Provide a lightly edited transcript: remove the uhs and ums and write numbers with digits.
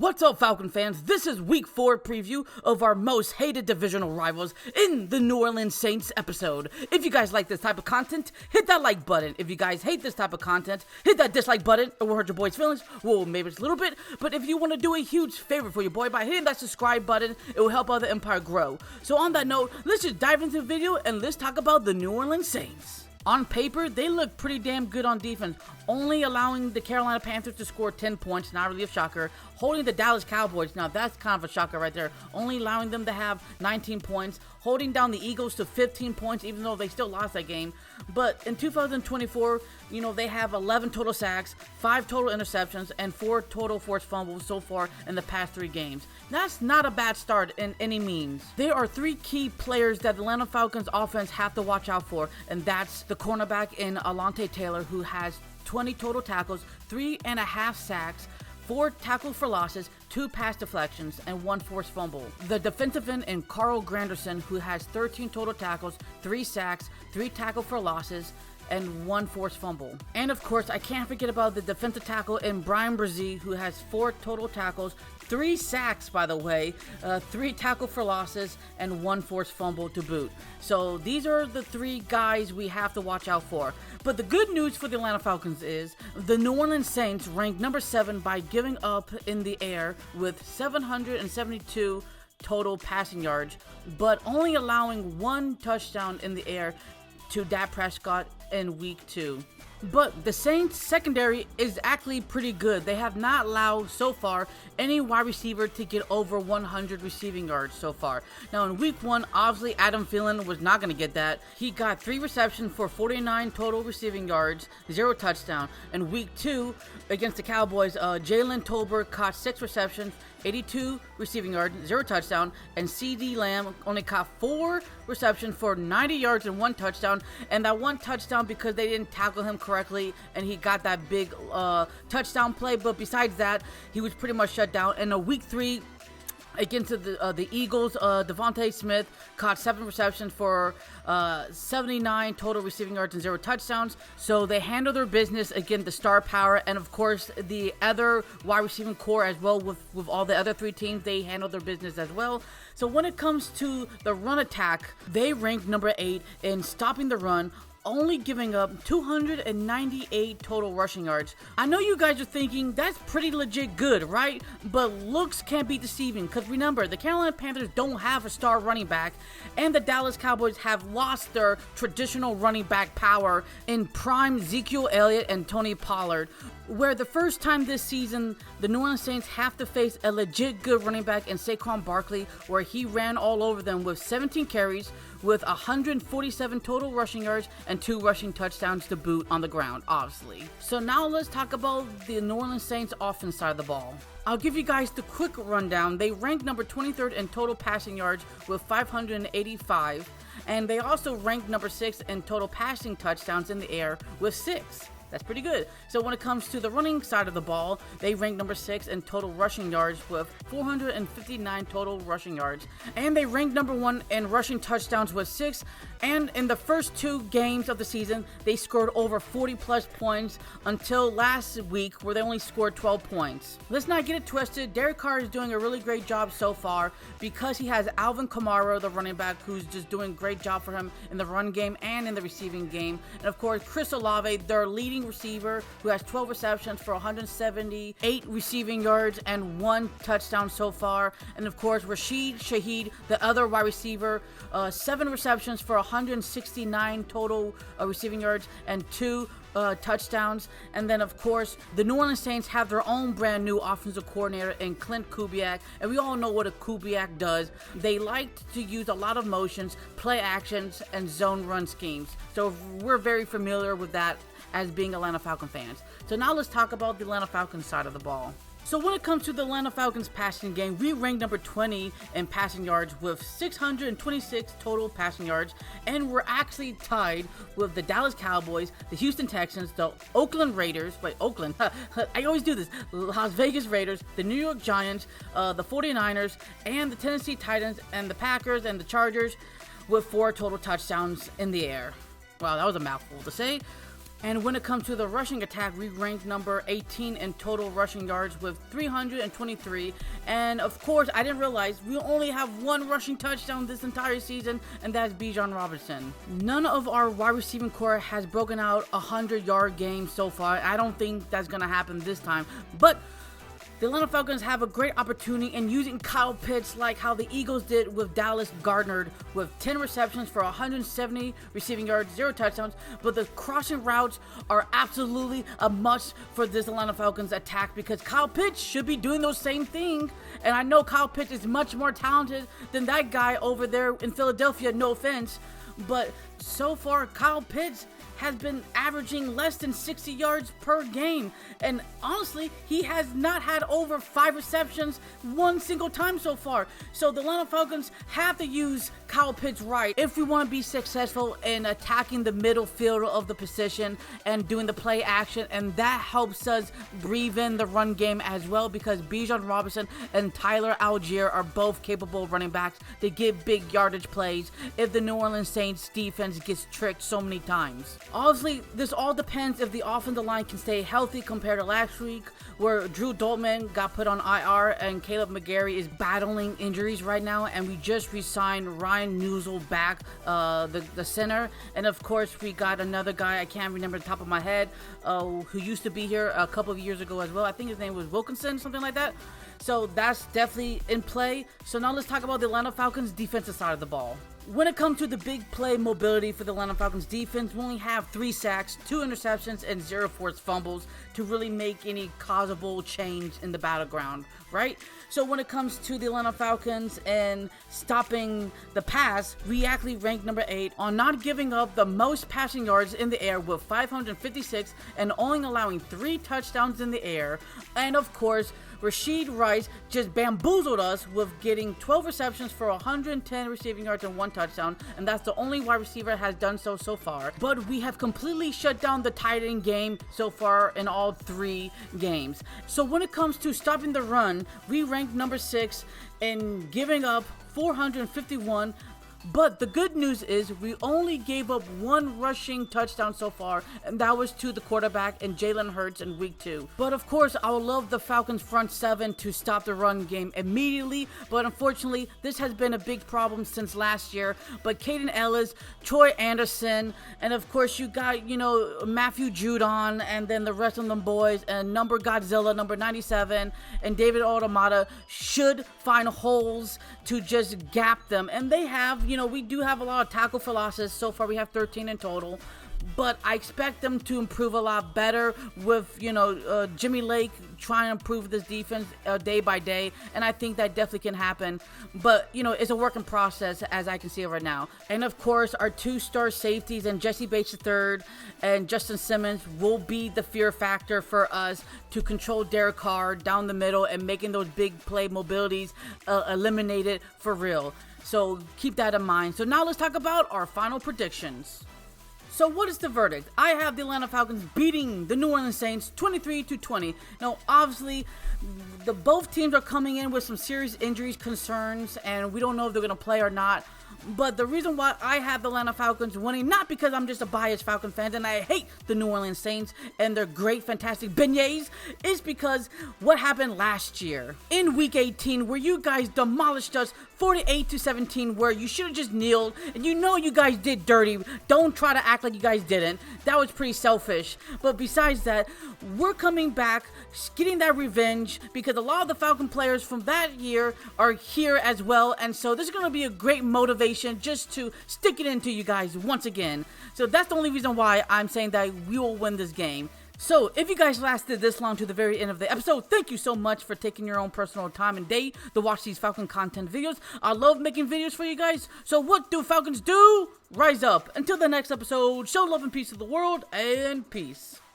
What's up, Falcon fans? This is Week 4 preview of our most hated divisional rivals in the New Orleans Saints episode. If you guys like this type of content, hit that like button. If you guys hate this type of content, hit that dislike button. It will hurt your boy's feelings. Well, maybe it's a little bit, but if you want to do a huge favor for your boy by hitting that subscribe button, it will help our empire grow. So on that note, let's just dive into the video and let's talk about the New Orleans Saints. On paper, they look pretty damn good on defense, only allowing the Carolina Panthers to score 10 points, not really a shocker. Holding the Dallas Cowboys, now that's kind of a shocker right there, only allowing them to have 19 points. Holding down the Eagles to 15 points, even though they still lost that game. But in 2024, they have 11 total sacks, 5 total interceptions, and 4 total forced fumbles so far in the past 3 games. That's not a bad start in any means. There are 3 key players that the Atlanta Falcons offense have to watch out for, and that's the cornerback in Alontae Taylor, who has 20 total tackles, 3.5 sacks, 4 tackles for losses, 2 pass deflections, and 1 forced fumble. The defensive end in Carl Granderson, who has 13 total tackles, 3 sacks, 3 tackles for losses, and 1 forced fumble. And of course, I can't forget about the defensive tackle in Brian Brzee, who has 4 total tackles, 3 sacks, by the way, 3 tackles for losses, and 1 forced fumble to boot. So these are the 3 guys we have to watch out for. But the good news for the Atlanta Falcons is the New Orleans Saints ranked number 7 by giving up in the air with 772 total passing yards, but only allowing 1 touchdown in the air to Dak Prescott in week 2. But the Saints secondary is actually pretty good. They have not allowed so far any wide receiver to get over 100 receiving yards so far. Now in week 1, obviously Adam Thielen was not going to get that. He got 3 receptions for 49 total receiving yards, 0 touchdown. In week 2 against the Cowboys, Jalen Tolbert caught 6 receptions, 82 receiving yards, 0 touchdown, and CD Lamb only caught 4 receptions for 90 yards and 1 touchdown, and that 1 touchdown because they didn't tackle him correctly, and he got that big touchdown play, but besides that, he was pretty much shut down. In a week 3, against the Eagles, Devontae Smith caught 7 receptions for 79 total receiving yards and 0 touchdowns. So they handle their business against the star power, and of course the other wide receiving core as well with all the other 3 teams. They handle their business as well. So when it comes to the run attack, they ranked number 8 in stopping the run, only giving up 298 total rushing yards. I know you guys are thinking that's pretty legit good, right? But looks can be deceiving, because remember, the Carolina Panthers don't have a star running back, and the Dallas Cowboys have lost their traditional running back power in prime Ezekiel Elliott and Tony Pollard, where the first time this season, the New Orleans Saints have to face a legit good running back in Saquon Barkley, where he ran all over them with 17 carries, with 147 total rushing yards and 2 rushing touchdowns to boot on the ground, obviously. So now let's talk about the New Orleans Saints offense side of the ball. I'll give you guys the quick rundown. They ranked number 23rd in total passing yards with 585, and they also ranked number 6 in total passing touchdowns in the air with 6. That's pretty good. So when it comes to the running side of the ball, they ranked number 6 in total rushing yards with 459 total rushing yards. And they ranked number 1 in rushing touchdowns with 6. And in the first 2 games of the season, they scored over 40 plus points until last week, where they only scored 12 points. Let's not get it twisted. Derek Carr is doing a really great job so far because he has Alvin Kamara, the running back, who's just doing a great job for him in the run game and in the receiving game. And of course, Chris Olave, their leading receiver, who has 12 receptions for 178 receiving yards and 1 touchdown so far. And of course, Rashid Shaheed, the other wide receiver, 7 receptions for 169 total receiving yards and 2 touchdowns. And then of course, the New Orleans Saints have their own brand new offensive coordinator in Clint Kubiak, and we all know what a Kubiak does. They like to use a lot of motions, play actions, and zone run schemes. So we're very familiar with that as being Atlanta Falcon fans. So now let's talk about the Atlanta Falcons side of the ball. So when it comes to the Atlanta Falcons passing game, we ranked number 20 in passing yards with 626 total passing yards, and we're actually tied with the Dallas Cowboys, the Houston Texans, the Oakland Raiders, I always do this, Las Vegas Raiders, the New York Giants, the 49ers, and the Tennessee Titans, and the Packers, and the Chargers, with 4 total touchdowns in the air. Wow, that was a mouthful to say. And when it comes to the rushing attack, we ranked number 18 in total rushing yards with 323. And of course, I didn't realize we only have one rushing touchdown this entire season, and that's Bijan Robinson. None of our wide receiving core has broken out a 100-yard game so far. I don't think that's going to happen this time. But the Atlanta Falcons have a great opportunity in using Kyle Pitts like how the Eagles did with Dallas Gardner with 10 receptions for 170 receiving yards, 0 touchdowns. But the crossing routes are absolutely a must for this Atlanta Falcons attack because Kyle Pitts should be doing those same thing. And I know Kyle Pitts is much more talented than that guy over there in Philadelphia, no offense. But so far, Kyle Pitts has been averaging less than 60 yards per game. And honestly, he has not had over 5 receptions one single time so far. So the Atlanta Falcons have to use Kyle Pitts right if we want to be successful in attacking the middle field of the position and doing the play action. And that helps us breathe in the run game as well because Bijan Robinson and Tyler Algier are both capable running backs to give big yardage plays if the New Orleans Saints defense gets tricked so many times. Obviously, this all depends if the offensive line can stay healthy compared to last week, where Drew Daltman got put on IR and Caleb McGarry is battling injuries right now, and we just re-signed Ryan Newsel back, the center, and of course we got another guy, I can't remember the top of my head, who used to be here a couple of years ago as well. I think his name was Wilkinson, something like that. So that's definitely in play. So now let's talk about the Atlanta Falcons defensive side of the ball. When it comes to the big play mobility for the Atlanta Falcons defense, we only have 3 sacks, 2 interceptions, and 0 forced fumbles to really make any causable change in the battleground, right? So when it comes to the Atlanta Falcons and stopping the pass, we actually ranked number 8 on not giving up the most passing yards in the air with 556 and only allowing 3 touchdowns in the air. And of course, Rashid Rice just bamboozled us with getting 12 receptions for 110 receiving yards and 1 touchdown, and that's the only wide receiver has done so far. But we have completely shut down the tight end game so far in all 3 games. So when it comes to stopping the run, we ranked number 6 in giving up 451. But the good news is we only gave up 1 rushing touchdown so far, and that was to the quarterback and Jalen Hurts in week 2. But of course, I would love the Falcons front 7 to stop the run game immediately, but unfortunately, this has been a big problem since last year. But Caden Ellis, Troy Anderson, and of course you got, Matthew Judon, and then the rest of them boys, and number Godzilla, number 97, and David Automata should find holes to just gap them, and they have. We do have a lot of tackle for losses. So far, we have 13 in total. But I expect them to improve a lot better with, Jimmy Lake trying to improve this defense day by day. And I think that definitely can happen. But, it's a work in process as I can see it right now. And, of course, our 2-star safeties and Jesse Bates III and Justin Simmons will be the fear factor for us to control Derek Carr down the middle and making those big play mobilities eliminated for real. So keep that in mind. So now let's talk about our final predictions. So what is the verdict? I have the Atlanta Falcons beating the New Orleans Saints 23-20. Now, obviously, both teams are coming in with some serious injuries concerns, and we don't know if they're going to play or not. But the reason why I have the Atlanta Falcons winning, not because I'm just a biased Falcon fan and I hate the New Orleans Saints and their great, fantastic beignets, is because what happened last year in Week 18 where you guys demolished us 48-17, where you should have just kneeled, and you guys did dirty. Don't try to act like you guys didn't. That was pretty selfish. But besides that, we're coming back, getting that revenge, because a lot of the Falcon players from that year are here as well, and so this is going to be a great motivation just to stick it into you guys once again. So that's the only reason why I'm saying that we will win this game. So, if you guys lasted this long to the very end of the episode, thank you so much for taking your own personal time and day to watch these Falcon content videos. I love making videos for you guys. So, what do Falcons do? Rise up. Until the next episode, show love and peace to the world, and peace.